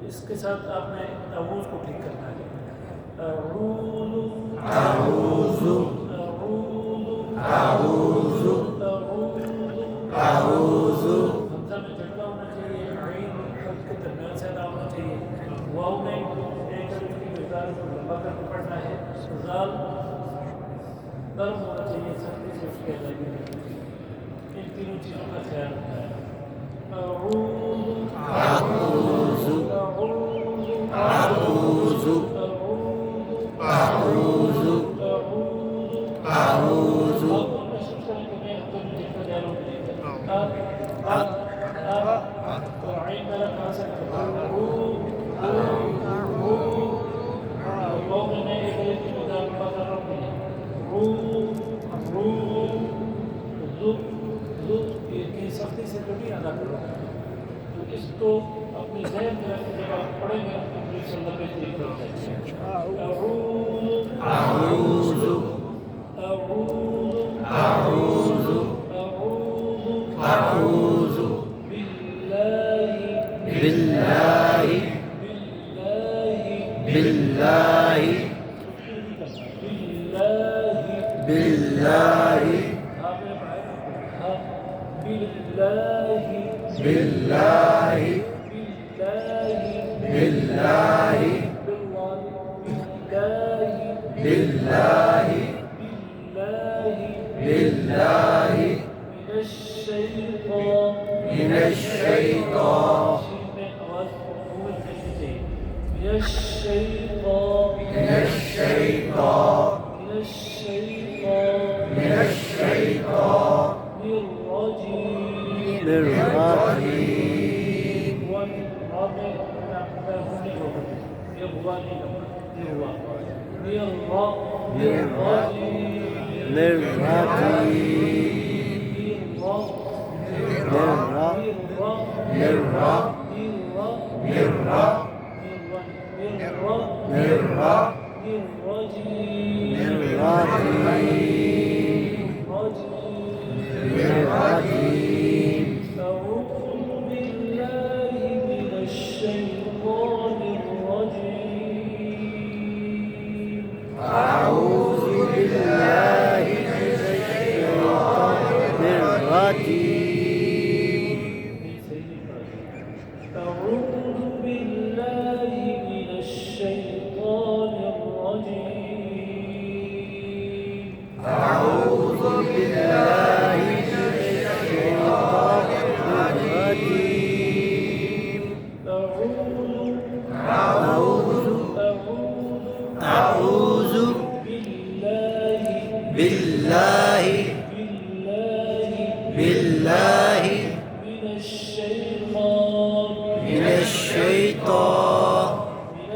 इसके साथ आपने आवाज़ को ठीक करना है। हमजा में झटका होना चाहिए, आइन के दरमियान से अदा होना चाहिए। वाव में एक की मिक़दार को लंबा करके पढ़ना है। ज़ाल नरम होना चाहिए, सख्ती से उसके अदायगी। इन तीनों चीज़ों का ख्याल रखना है। सख्ती से कभी अदा करो, तो इसको अपनी ज़हन में रखकर जब आप पढ़ेंगे तो इंशाअल्लाह बेहतरीन हो जाएगा।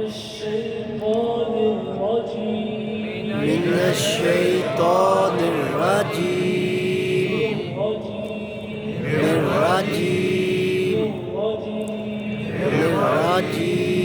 الشيطان राजी वाजी राजी